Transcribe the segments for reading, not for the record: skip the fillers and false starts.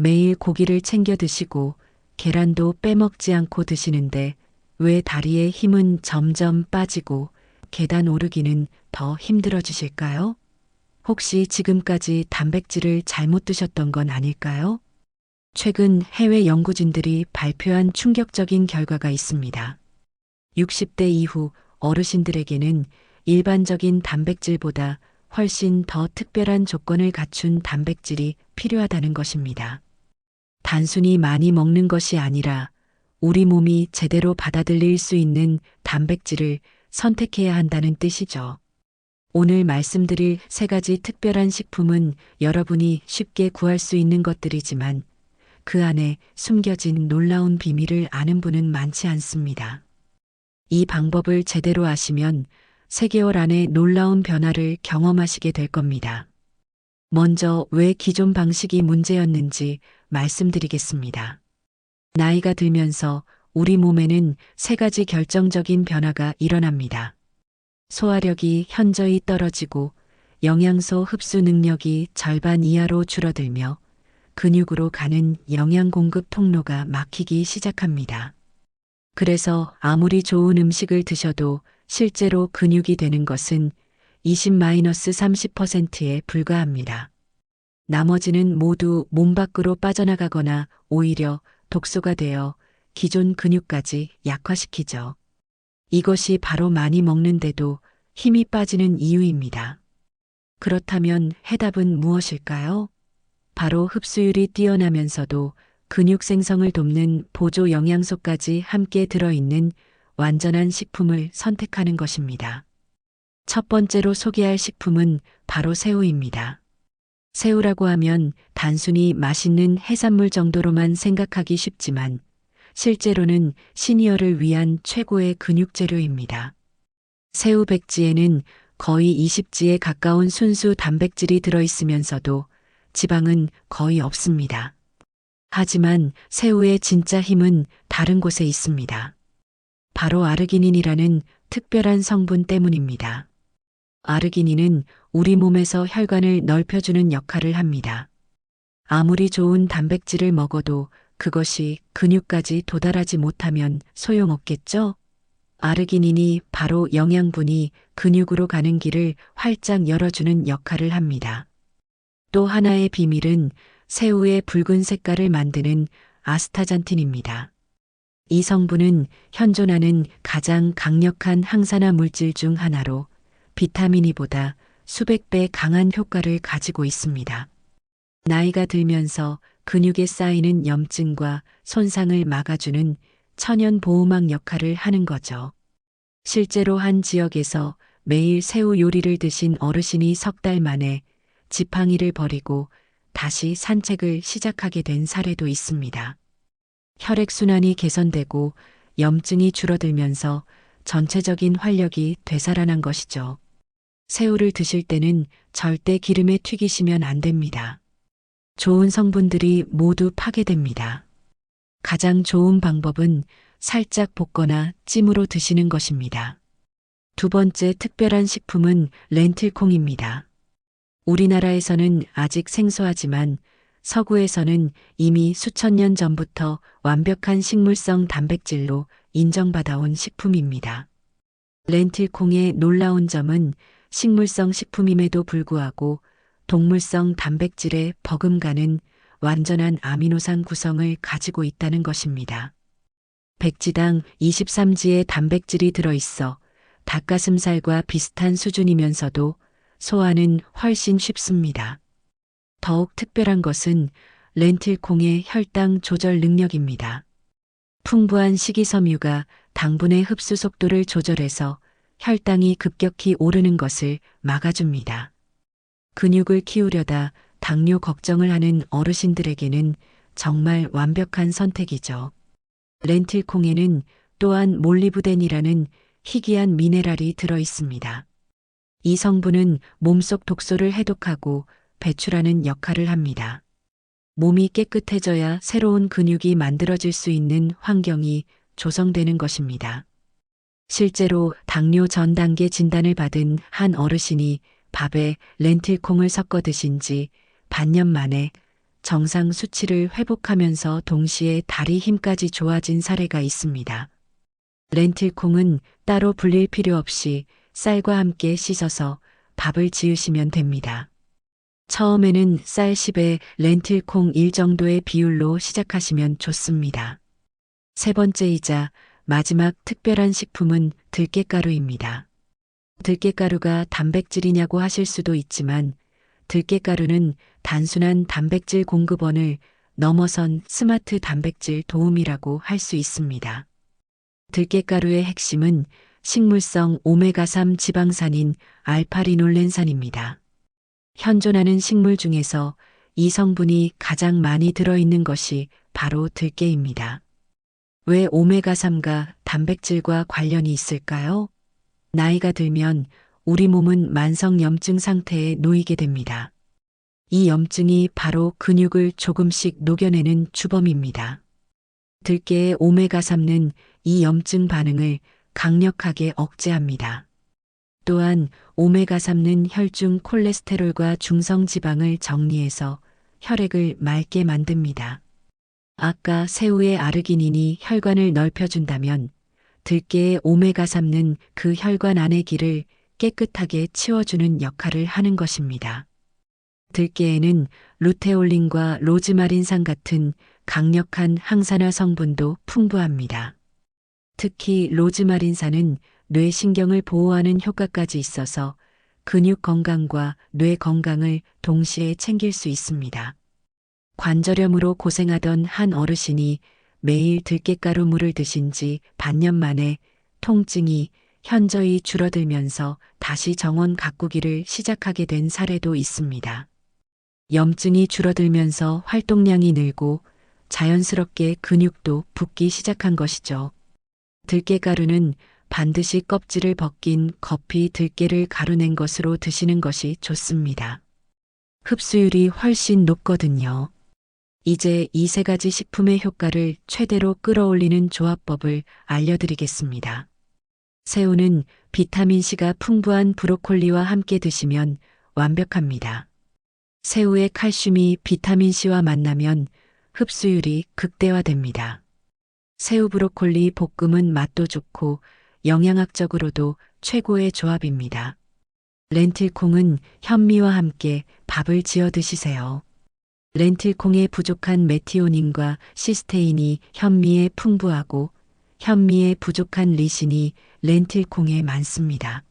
매일 고기를 챙겨 드시고 계란도 빼먹지 않고 드시는데 왜 다리의 힘은 점점 빠지고 계단 오르기는 더 힘들어지실까요? 혹시 지금까지 단백질을 잘못 드셨던 건 아닐까요? 최근 해외 연구진들이 발표한 충격적인 결과가 있습니다. 60대 이후 어르신들에게는 일반적인 단백질보다 훨씬 더 특별한 조건을 갖춘 단백질이 필요하다는 것입니다. 단순히 많이 먹는 것이 아니라 우리 몸이 제대로 받아들일 수 있는 단백질을 선택해야 한다는 뜻이죠. 오늘 말씀드릴 세 가지 특별한 식품은 여러분이 쉽게 구할 수 있는 것들이지만 그 안에 숨겨진 놀라운 비밀을 아는 분은 많지 않습니다. 이 방법을 제대로 아시면 3개월 안에 놀라운 변화를 경험하시게 될 겁니다. 먼저 왜 기존 방식이 문제였는지 말씀드리겠습니다. 나이가 들면서 우리 몸에는 3가지 결정적인 변화가 일어납니다. 소화력이 현저히 떨어지고 영양소 흡수 능력이 절반 이하로 줄어들며 근육으로 가는 영양 공급 통로가 막히기 시작합니다. 그래서 아무리 좋은 음식을 드셔도 실제로 근육이 되는 것은 20-30%에 불과합니다. 나머지는 모두 몸 밖으로 빠져나가거나 오히려 독소가 되어 기존 근육까지 약화시키죠. 이것이 바로 많이 먹는데도 힘이 빠지는 이유입니다. 그렇다면 해답은 무엇일까요? 바로 흡수율이 뛰어나면서도 근육 생성을 돕는 보조 영양소까지 함께 들어있는 완전한 식품을 선택하는 것입니다. 첫 번째로 소개할 식품은 바로 새우입니다. 새우라고 하면 단순히 맛있는 해산물 정도로만 생각하기 쉽지만 실제로는 시니어를 위한 최고의 근육 재료입니다. 새우 백지에는 거의 20지에 가까운 순수 단백질이 들어있으면서도 지방은 거의 없습니다. 하지만 새우의 진짜 힘은 다른 곳에 있습니다. 바로 아르기닌이라는 특별한 성분 때문입니다. 아르기닌은 우리 몸에서 혈관을 넓혀주는 역할을 합니다. 아무리 좋은 단백질을 먹어도 그것이 근육까지 도달하지 못하면 소용없겠죠? 아르기닌이 바로 영양분이 근육으로 가는 길을 활짝 열어주는 역할을 합니다. 또 하나의 비밀은 새우의 붉은 색깔을 만드는 아스타잔틴입니다. 이 성분은 현존하는 가장 강력한 항산화 물질 중 하나로 비타민 E보다 수백 배 강한 효과를 가지고 있습니다. 나이가 들면서 근육에 쌓이는 염증과 손상을 막아주는 천연 보호막 역할을 하는 거죠. 실제로 한 지역에서 매일 새우 요리를 드신 어르신이 3달 만에 지팡이를 버리고 다시 산책을 시작하게 된 사례도 있습니다. 혈액순환이 개선되고 염증이 줄어들면서 전체적인 활력이 되살아난 것이죠. 새우를 드실 때는 절대 기름에 튀기시면 안 됩니다. 좋은 성분들이 모두 파괴됩니다. 가장 좋은 방법은 살짝 볶거나 찜으로 드시는 것입니다. 두 번째 특별한 식품은 렌틸콩입니다. 우리나라에서는 아직 생소하지만 서구에서는 이미 수천 년 전부터 완벽한 식물성 단백질로 인정받아온 식품입니다. 렌틸콩의 놀라운 점은 식물성 식품임에도 불구하고 동물성 단백질에 버금가는 완전한 아미노산 구성을 가지고 있다는 것입니다. 백지당 23지의 단백질이 들어있어 닭가슴살과 비슷한 수준이면서도 소화는 훨씬 쉽습니다. 더욱 특별한 것은 렌틸콩의 혈당 조절 능력입니다. 풍부한 식이섬유가 당분의 흡수 속도를 조절해서 혈당이 급격히 오르는 것을 막아줍니다. 근육을 키우려다 당뇨 걱정을 하는 어르신들에게는 정말 완벽한 선택이죠. 렌틸콩에는 또한 몰리브덴이라는 희귀한 미네랄이 들어 있습니다. 이 성분은 몸속 독소를 해독하고 배출하는 역할을 합니다. 몸이 깨끗해져야 새로운 근육이 만들어질 수 있는 환경이 조성되는 것입니다. 실제로 당뇨 전 단계 진단을 받은 한 어르신이 밥에 렌틸콩을 섞어 드신 지 반년 만에 정상 수치를 회복하면서 동시에 다리 힘까지 좋아진 사례가 있습니다. 렌틸콩은 따로 불릴 필요 없이 쌀과 함께 씻어서 밥을 지으시면 됩니다. 처음에는 쌀 10에 렌틸콩 1 정도의 비율로 시작하시면 좋습니다. 세 번째이자 마지막 특별한 식품은 들깨가루입니다. 들깨가루가 단백질이냐고 하실 수도 있지만 들깨가루는 단순한 단백질 공급원을 넘어선 스마트 단백질 도움이라고 할 수 있습니다. 들깨가루의 핵심은 식물성 오메가3 지방산인 알파리놀렌산입니다. 현존하는 식물 중에서 이 성분이 가장 많이 들어있는 것이 바로 들깨입니다. 왜 오메가3가 단백질과 관련이 있을까요? 나이가 들면 우리 몸은 만성염증 상태에 놓이게 됩니다. 이 염증이 바로 근육을 조금씩 녹여내는 주범입니다. 들깨의 오메가3는 이 염증 반응을 강력하게 억제합니다. 또한 오메가3는 혈중 콜레스테롤과 중성지방을 정리해서 혈액을 맑게 만듭니다. 아까 새우의 아르기닌이 혈관을 넓혀준다면 들깨의 오메가3는 그 혈관 안의 길을 깨끗하게 치워주는 역할을 하는 것입니다. 들깨에는 루테올린과 로즈마린산 같은 강력한 항산화 성분도 풍부합니다. 특히 로즈마린산은 뇌신경을 보호하는 효과까지 있어서 근육 건강과 뇌 건강을 동시에 챙길 수 있습니다. 관절염으로 고생하던 한 어르신이 매일 들깨가루 물을 드신 지 반년 만에 통증이 현저히 줄어들면서 다시 정원 가꾸기를 시작하게 된 사례도 있습니다. 염증이 줄어들면서 활동량이 늘고 자연스럽게 근육도 붙기 시작한 것이죠. 들깨가루는 반드시 껍질을 벗긴 거피 들깨를 가루낸 것으로 드시는 것이 좋습니다. 흡수율이 훨씬 높거든요. 이제 이 세 가지 식품의 효과를 최대로 끌어올리는 조합법을 알려드리겠습니다. 새우는 비타민C가 풍부한 브로콜리와 함께 드시면 완벽합니다. 새우의 칼슘이 비타민C와 만나면 흡수율이 극대화됩니다. 새우 브로콜리 볶음은 맛도 좋고 영양학적으로도 최고의 조합입니다. 렌틸콩은 현미와 함께 밥을 지어 드시세요. 렌틸콩에 부족한 메티오닌과 시스테인이 현미에 풍부하고 현미에 부족한 리신이 렌틸콩에 많습니다.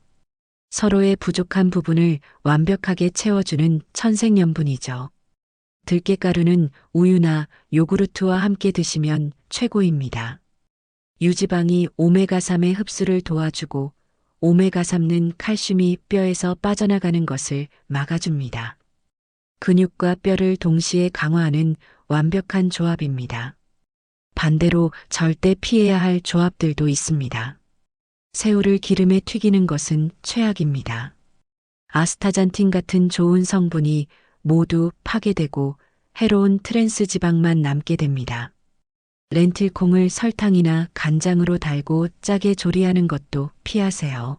서로의 부족한 부분을 완벽하게 채워주는 천생연분이죠. 들깨가루는 우유나 요구르트와 함께 드시면 최고입니다. 유지방이 오메가3의 흡수를 도와주고 오메가3는 칼슘이 뼈에서 빠져나가는 것을 막아줍니다. 근육과 뼈를 동시에 강화하는 완벽한 조합입니다. 반대로 절대 피해야 할 조합들도 있습니다. 새우를 기름에 튀기는 것은 최악입니다. 아스타잔틴 같은 좋은 성분이 모두 파괴되고 해로운 트랜스 지방만 남게 됩니다. 렌틸콩을 설탕이나 간장으로 달고 짜게 조리하는 것도 피하세요.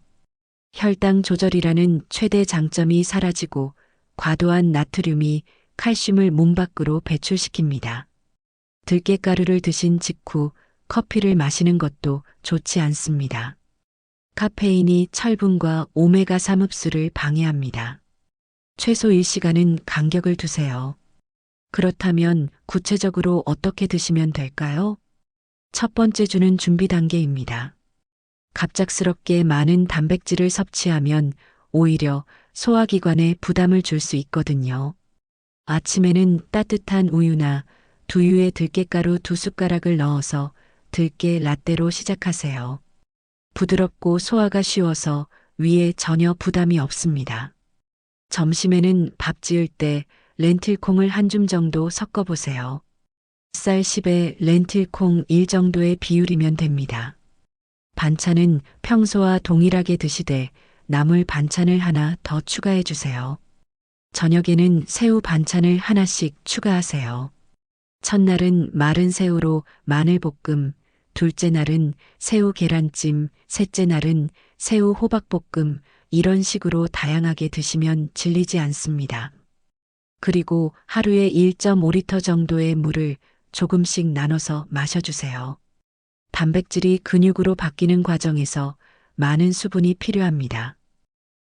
혈당 조절이라는 최대 장점이 사라지고 과도한 나트륨이 칼슘을 몸 밖으로 배출시킵니다. 들깨가루를 드신 직후 커피를 마시는 것도 좋지 않습니다. 카페인이 철분과 오메가3 흡수를 방해합니다. 최소 1시간은 간격을 두세요. 그렇다면 구체적으로 어떻게 드시면 될까요? 첫 번째 주는 준비 단계입니다. 갑작스럽게 많은 단백질을 섭취하면 오히려 소화기관에 부담을 줄 수 있거든요. 아침에는 따뜻한 우유나 두유에 들깨가루 2숟가락을 넣어서 들깨 라떼로 시작하세요. 부드럽고 소화가 쉬워서 위에 전혀 부담이 없습니다. 점심에는 밥 지을 때 렌틸콩을 한 줌 정도 섞어보세요. 쌀 10에 렌틸콩 1 정도의 비율이면 됩니다. 반찬은 평소와 동일하게 드시되 나물 반찬을 하나 더 추가해 주세요. 저녁에는 새우 반찬을 하나씩 추가하세요. 첫날은 마른 새우로 마늘볶음, 둘째 날은 새우 계란찜, 셋째 날은 새우 호박볶음, 이런 식으로 다양하게 드시면 질리지 않습니다. 그리고 하루에 1.5리터 정도의 물을 조금씩 나눠서 마셔주세요. 단백질이 근육으로 바뀌는 과정에서 많은 수분이 필요합니다.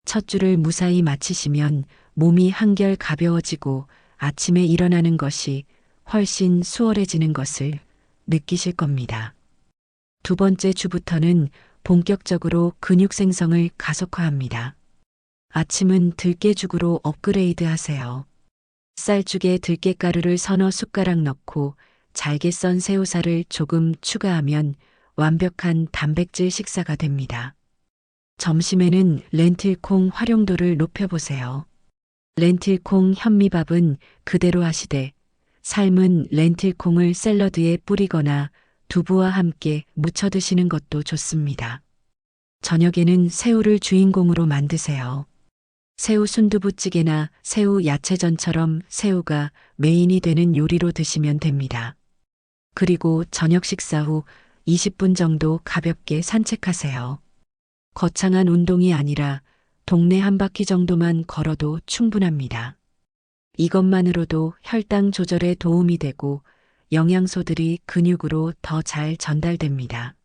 첫 줄을 무사히 마치시면 몸이 한결 가벼워지고 아침에 일어나는 것이 훨씬 수월해지는 것을 느끼실 겁니다. 두 번째 주부터는 본격적으로 근육 생성을 가속화합니다. 아침은 들깨죽으로 업그레이드 하세요. 쌀죽에 들깨가루를 서너 숟가락 넣고 잘게 썬 새우살을 조금 추가하면 완벽한 단백질 식사가 됩니다. 점심에는 렌틸콩 활용도를 높여보세요. 렌틸콩 현미밥은 그대로 하시되 삶은 렌틸콩을 샐러드에 뿌리거나 두부와 함께 무쳐 드시는 것도 좋습니다. 저녁에는 새우를 주인공으로 만드세요. 새우 순두부찌개나 새우 야채전처럼 새우가 메인이 되는 요리로 드시면 됩니다. 그리고 저녁 식사 후 20분 정도 가볍게 산책하세요. 거창한 운동이 아니라 동네 한 바퀴 정도만 걸어도 충분합니다. 이것만으로도 혈당 조절에 도움이 되고 영양소들이 근육으로 더 잘 전달됩니다.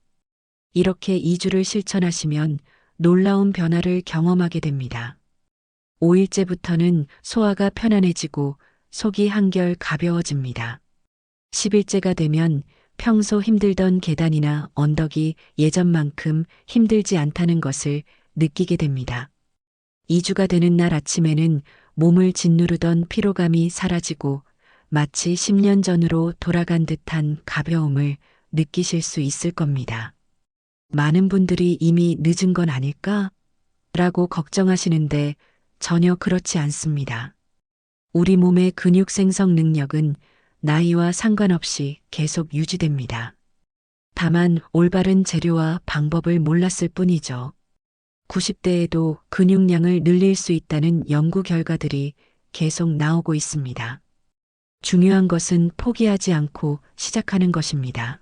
이렇게 2주를 실천하시면 놀라운 변화를 경험하게 됩니다. 5일째부터는 소화가 편안해지고 속이 한결 가벼워집니다. 10일째가 되면 평소 힘들던 계단이나 언덕이 예전만큼 힘들지 않다는 것을 느끼게 됩니다. 2주가 되는 날 아침에는 몸을 짓누르던 피로감이 사라지고 마치 10년 전으로 돌아간 듯한 가벼움을 느끼실 수 있을 겁니다. 많은 분들이 이미 늦은 건 아닐까? 라고 걱정하시는데 전혀 그렇지 않습니다. 우리 몸의 근육 생성 능력은 나이와 상관없이 계속 유지됩니다. 다만 올바른 재료와 방법을 몰랐을 뿐이죠. 90대에도 근육량을 늘릴 수 있다는 연구 결과들이 계속 나오고 있습니다. 중요한 것은 포기하지 않고 시작하는 것입니다.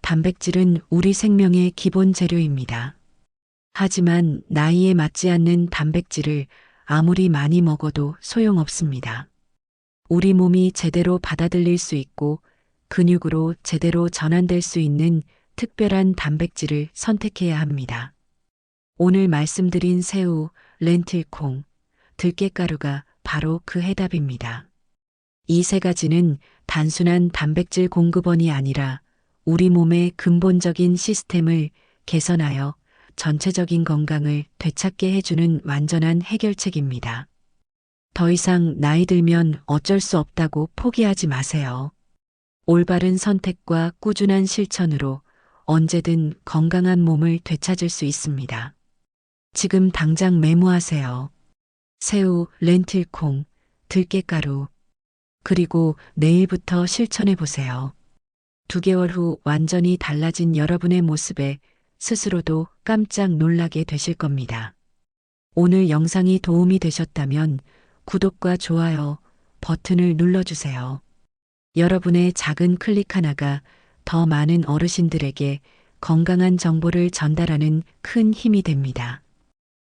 단백질은 우리 생명의 기본 재료입니다. 하지만 나이에 맞지 않는 단백질을 아무리 많이 먹어도 소용없습니다. 우리 몸이 제대로 받아들일 수 있고 근육으로 제대로 전환될 수 있는 특별한 단백질을 선택해야 합니다. 오늘 말씀드린 새우, 렌틸콩, 들깨가루가 바로 그 해답입니다. 이 세 가지는 단순한 단백질 공급원이 아니라 우리 몸의 근본적인 시스템을 개선하여 전체적인 건강을 되찾게 해주는 완전한 해결책입니다. 더 이상 나이 들면 어쩔 수 없다고 포기하지 마세요. 올바른 선택과 꾸준한 실천으로 언제든 건강한 몸을 되찾을 수 있습니다. 지금 당장 메모하세요. 새우, 렌틸콩, 들깨가루. 그리고 내일부터 실천해 보세요. 2개월 후 완전히 달라진 여러분의 모습에 스스로도 깜짝 놀라게 되실 겁니다. 오늘 영상이 도움이 되셨다면 구독과 좋아요 버튼을 눌러주세요. 여러분의 작은 클릭 하나가 더 많은 어르신들에게 건강한 정보를 전달하는 큰 힘이 됩니다.